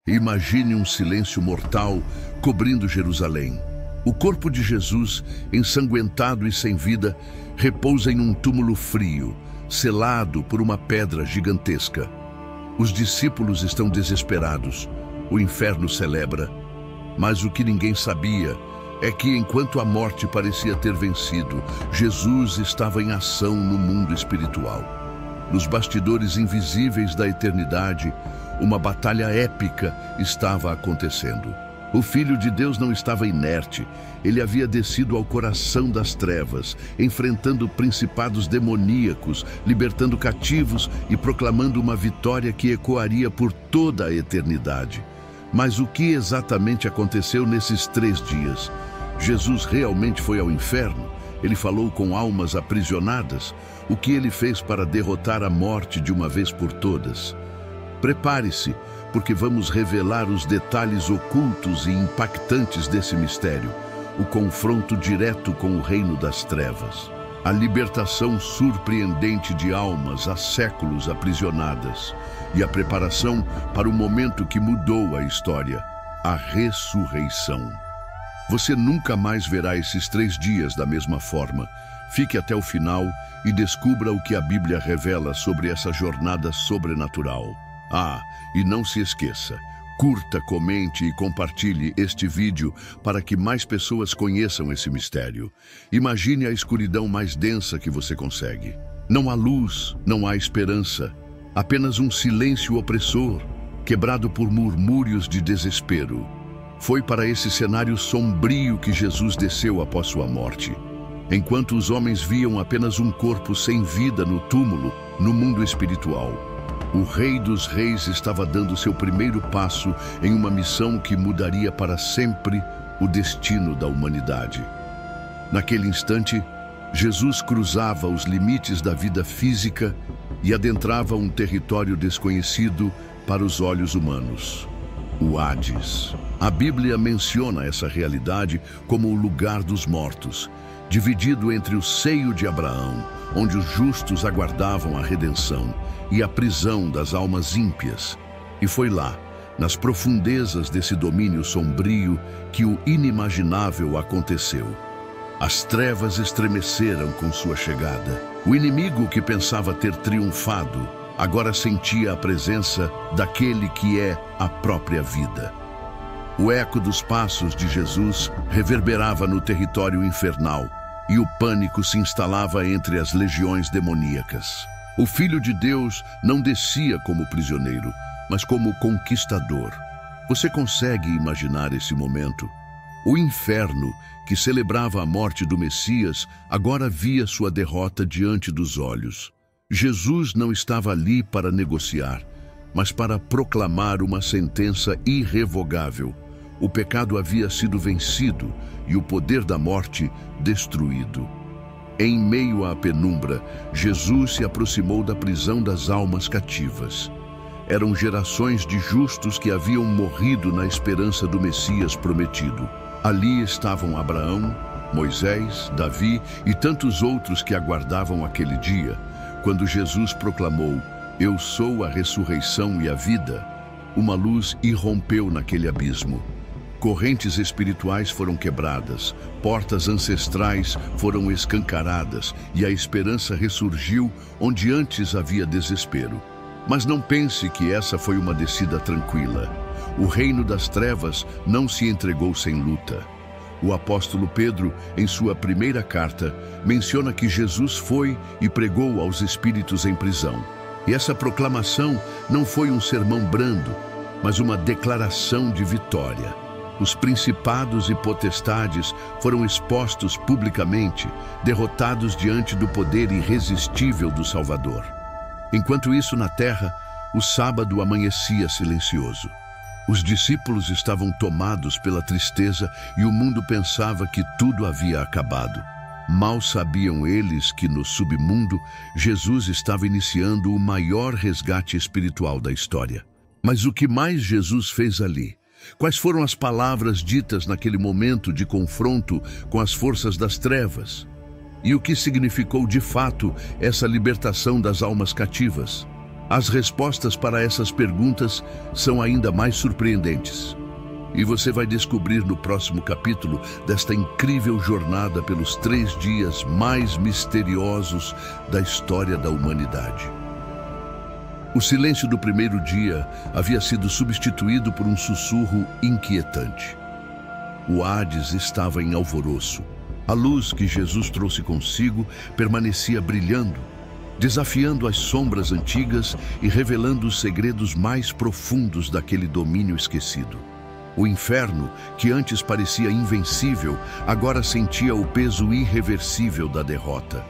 Imagine um silêncio mortal cobrindo Jerusalém. O corpo de Jesus, ensanguentado e sem vida, repousa em um túmulo frio, selado por uma pedra gigantesca. Os discípulos estão desesperados. O inferno celebra. Mas o que ninguém sabia é que, enquanto a morte parecia ter vencido, Jesus estava em ação no mundo espiritual. Nos bastidores invisíveis da eternidade, uma batalha épica estava acontecendo. O Filho de Deus não estava inerte. Ele havia descido ao coração das trevas, enfrentando principados demoníacos, libertando cativos e proclamando uma vitória que ecoaria por toda a eternidade. Mas o que exatamente aconteceu nesses 3 dias? Jesus realmente foi ao inferno? Ele falou com almas aprisionadas? O que ele fez para derrotar a morte de uma vez por todas? Prepare-se, porque vamos revelar os detalhes ocultos e impactantes desse mistério, o confronto direto com o reino das trevas, a libertação surpreendente de almas há séculos aprisionadas e a preparação para o momento que mudou a história, a ressurreição. Você nunca mais verá esses 3 dias da mesma forma. Fique até o final e descubra o que a Bíblia revela sobre essa jornada sobrenatural. E não se esqueça, curta, comente e compartilhe este vídeo para que mais pessoas conheçam esse mistério. Imagine a escuridão mais densa que você consegue. Não há luz, não há esperança, apenas um silêncio opressor, quebrado por murmúrios de desespero. Foi para esse cenário sombrio que Jesus desceu após sua morte. Enquanto os homens viam apenas um corpo sem vida no túmulo, no mundo espiritual, o Rei dos Reis estava dando seu primeiro passo em uma missão que mudaria para sempre o destino da humanidade. Naquele instante, Jesus cruzava os limites da vida física e adentrava um território desconhecido para os olhos humanos: o Hades. A Bíblia menciona essa realidade como o lugar dos mortos, dividido entre o seio de Abraão, onde os justos aguardavam a redenção, e a prisão das almas ímpias. E foi lá, nas profundezas desse domínio sombrio, que o inimaginável aconteceu. As trevas estremeceram com sua chegada. O inimigo que pensava ter triunfado, agora sentia a presença daquele que é a própria vida. O eco dos passos de Jesus reverberava no território infernal, e o pânico se instalava entre as legiões demoníacas. O Filho de Deus não descia como prisioneiro, mas como conquistador. Você consegue imaginar esse momento? O inferno, que celebrava a morte do Messias, agora via sua derrota diante dos olhos. Jesus não estava ali para negociar, mas para proclamar uma sentença irrevogável. O pecado havia sido vencido e o poder da morte destruído. Em meio à penumbra, Jesus se aproximou da prisão das almas cativas. Eram gerações de justos que haviam morrido na esperança do Messias prometido. Ali estavam Abraão, Moisés, Davi e tantos outros que aguardavam aquele dia, quando Jesus proclamou: "Eu sou a ressurreição e a vida." Uma luz irrompeu naquele abismo. Correntes espirituais foram quebradas, portas ancestrais foram escancaradas e a esperança ressurgiu onde antes havia desespero. Mas não pense que essa foi uma descida tranquila. O reino das trevas não se entregou sem luta. O apóstolo Pedro, em sua primeira carta, menciona que Jesus foi e pregou aos espíritos em prisão. E essa proclamação não foi um sermão brando, mas uma declaração de vitória. Os principados e potestades foram expostos publicamente, derrotados diante do poder irresistível do Salvador. Enquanto isso, na terra, o sábado amanhecia silencioso. Os discípulos estavam tomados pela tristeza e o mundo pensava que tudo havia acabado. Mal sabiam eles que no submundo, Jesus estava iniciando o maior resgate espiritual da história. Mas o que mais Jesus fez ali? Quais foram as palavras ditas naquele momento de confronto com as forças das trevas? E o que significou de fato essa libertação das almas cativas? As respostas para essas perguntas são ainda mais surpreendentes. E você vai descobrir no próximo capítulo desta incrível jornada pelos 3 dias mais misteriosos da história da humanidade. O silêncio do primeiro dia havia sido substituído por um sussurro inquietante. O Hades estava em alvoroço. A luz que Jesus trouxe consigo permanecia brilhando, desafiando as sombras antigas e revelando os segredos mais profundos daquele domínio esquecido. O inferno, que antes parecia invencível, agora sentia o peso irreversível da derrota.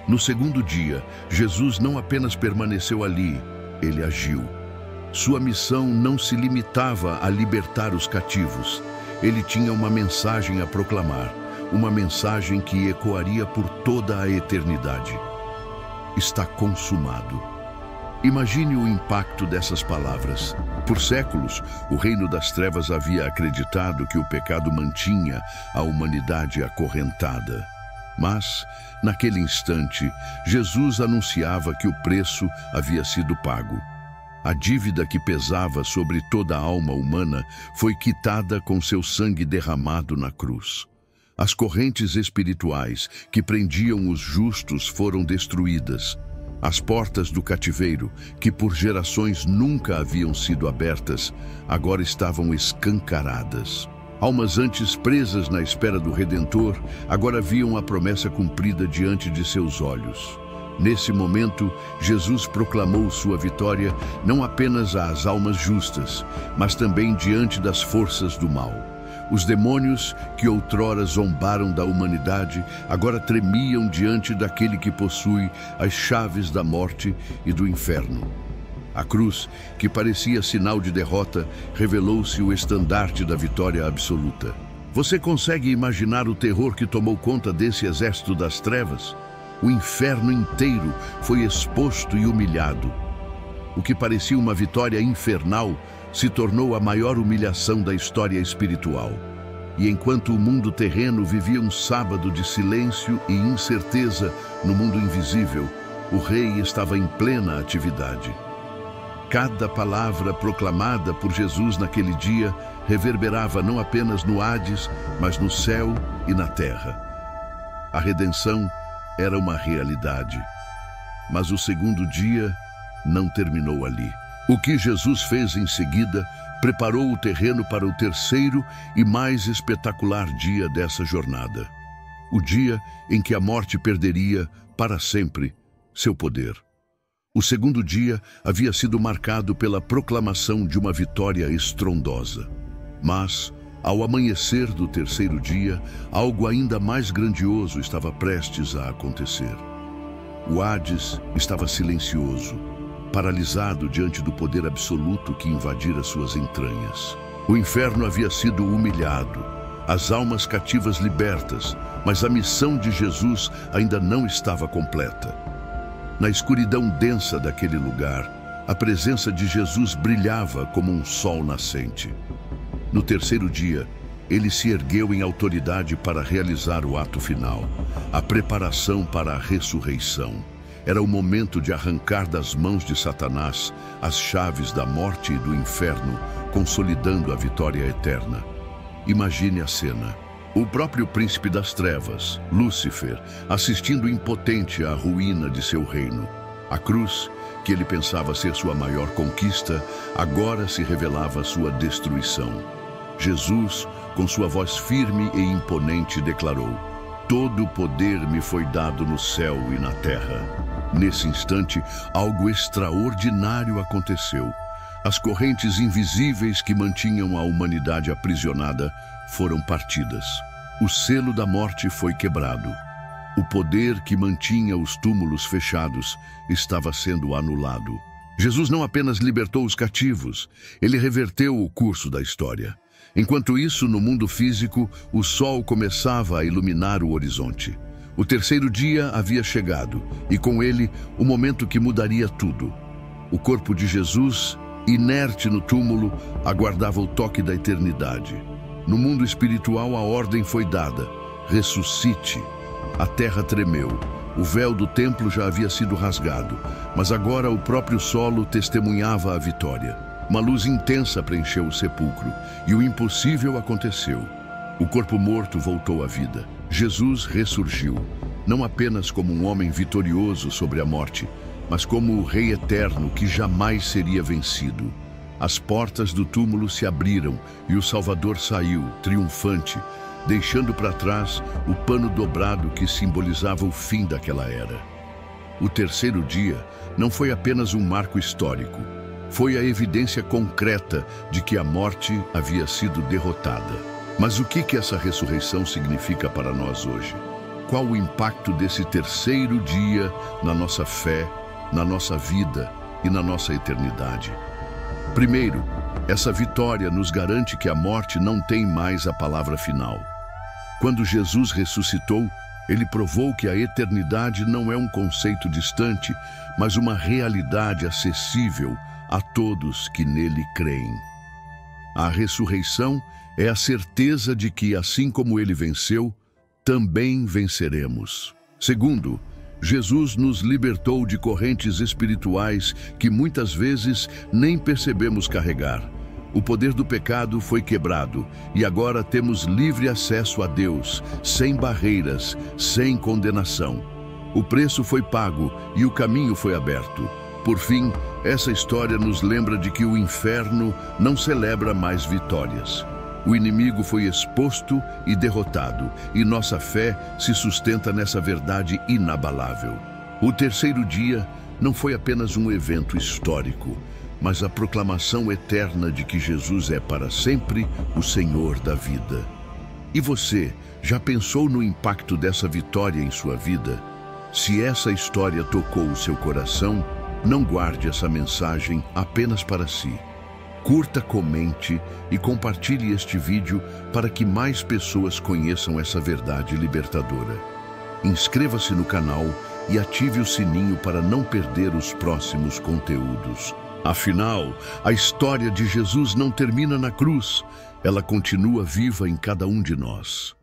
No segundo dia, Jesus não apenas permaneceu ali, ele agiu. Sua missão não se limitava a libertar os cativos. Ele tinha uma mensagem a proclamar, uma mensagem que ecoaria por toda a eternidade. Está consumado. Imagine o impacto dessas palavras. Por séculos, o reino das trevas havia acreditado que o pecado mantinha a humanidade acorrentada. Mas, naquele instante, Jesus anunciava que o preço havia sido pago. A dívida que pesava sobre toda a alma humana foi quitada com seu sangue derramado na cruz. As correntes espirituais que prendiam os justos foram destruídas. As portas do cativeiro, que por gerações nunca haviam sido abertas, agora estavam escancaradas. Almas antes presas na espera do Redentor, agora viam a promessa cumprida diante de seus olhos. Nesse momento, Jesus proclamou sua vitória não apenas às almas justas, mas também diante das forças do mal. Os demônios, que outrora zombaram da humanidade, agora tremiam diante daquele que possui as chaves da morte e do inferno. A cruz, que parecia sinal de derrota, revelou-se o estandarte da vitória absoluta. Você consegue imaginar o terror que tomou conta desse exército das trevas? O inferno inteiro foi exposto e humilhado. O que parecia uma vitória infernal se tornou a maior humilhação da história espiritual. E enquanto o mundo terreno vivia um sábado de silêncio e incerteza no mundo invisível, o rei estava em plena atividade. Cada palavra proclamada por Jesus naquele dia reverberava não apenas no Hades, mas no céu e na terra. A redenção era uma realidade. Mas o segundo dia não terminou ali. O que Jesus fez em seguida preparou o terreno para o terceiro e mais espetacular dia dessa jornada. O dia em que a morte perderia, para sempre, seu poder. O segundo dia havia sido marcado pela proclamação de uma vitória estrondosa. Mas, ao amanhecer do terceiro dia, algo ainda mais grandioso estava prestes a acontecer. O Hades estava silencioso, paralisado diante do poder absoluto que invadira suas entranhas. O inferno havia sido humilhado, as almas cativas libertas, mas a missão de Jesus ainda não estava completa. Na escuridão densa daquele lugar, a presença de Jesus brilhava como um sol nascente. No terceiro dia, ele se ergueu em autoridade para realizar o ato final, a preparação para a ressurreição. Era o momento de arrancar das mãos de Satanás as chaves da morte e do inferno, consolidando a vitória eterna. Imagine a cena. O próprio príncipe das trevas, Lúcifer, assistindo impotente à ruína de seu reino. A cruz, que ele pensava ser sua maior conquista, agora se revelava sua destruição. Jesus, com sua voz firme e imponente, declarou: "Todo o poder me foi dado no céu e na terra." Nesse instante, algo extraordinário aconteceu. As correntes invisíveis que mantinham a humanidade aprisionada foram partidas. O selo da morte foi quebrado. O poder que mantinha os túmulos fechados estava sendo anulado. Jesus não apenas libertou os cativos, ele reverteu o curso da história. Enquanto isso, no mundo físico, o sol começava a iluminar o horizonte. O terceiro dia havia chegado, e com ele, o momento que mudaria tudo. O corpo de Jesus, inerte no túmulo, aguardava o toque da eternidade. No mundo espiritual, a ordem foi dada: ressuscite. A terra tremeu, O véu do templo já havia sido rasgado, mas agora o próprio solo testemunhava a vitória. Uma luz intensa preencheu o sepulcro e o impossível aconteceu. O corpo morto voltou à vida. Jesus ressurgiu, não apenas como um homem vitorioso sobre a morte, mas como o Rei eterno que jamais seria vencido. As portas do túmulo se abriram e o Salvador saiu, triunfante, deixando para trás o pano dobrado que simbolizava o fim daquela era. O terceiro dia não foi apenas um marco histórico, foi a evidência concreta de que a morte havia sido derrotada. Mas o que essa ressurreição significa para nós hoje? Qual o impacto desse terceiro dia na nossa fé, na nossa vida e na nossa eternidade? Primeiro, essa vitória nos garante que a morte não tem mais a palavra final. Quando Jesus ressuscitou, ele provou que a eternidade não é um conceito distante, mas uma realidade acessível a todos que nele creem. A ressurreição é a certeza de que, assim como ele venceu, também venceremos. Segundo, Jesus nos libertou de correntes espirituais que muitas vezes nem percebemos carregar. O poder do pecado foi quebrado e agora temos livre acesso a Deus, sem barreiras, sem condenação. O preço foi pago e o caminho foi aberto. Por fim, essa história nos lembra de que o inferno não celebra mais vitórias. O inimigo foi exposto e derrotado, e nossa fé se sustenta nessa verdade inabalável. O terceiro dia não foi apenas um evento histórico, mas a proclamação eterna de que Jesus é para sempre o Senhor da vida. E você, já pensou no impacto dessa vitória em sua vida? Se essa história tocou o seu coração, não guarde essa mensagem apenas para si. Curta, comente e compartilhe este vídeo para que mais pessoas conheçam essa verdade libertadora. Inscreva-se no canal e ative o sininho para não perder os próximos conteúdos. Afinal, a história de Jesus não termina na cruz, ela continua viva em cada um de nós.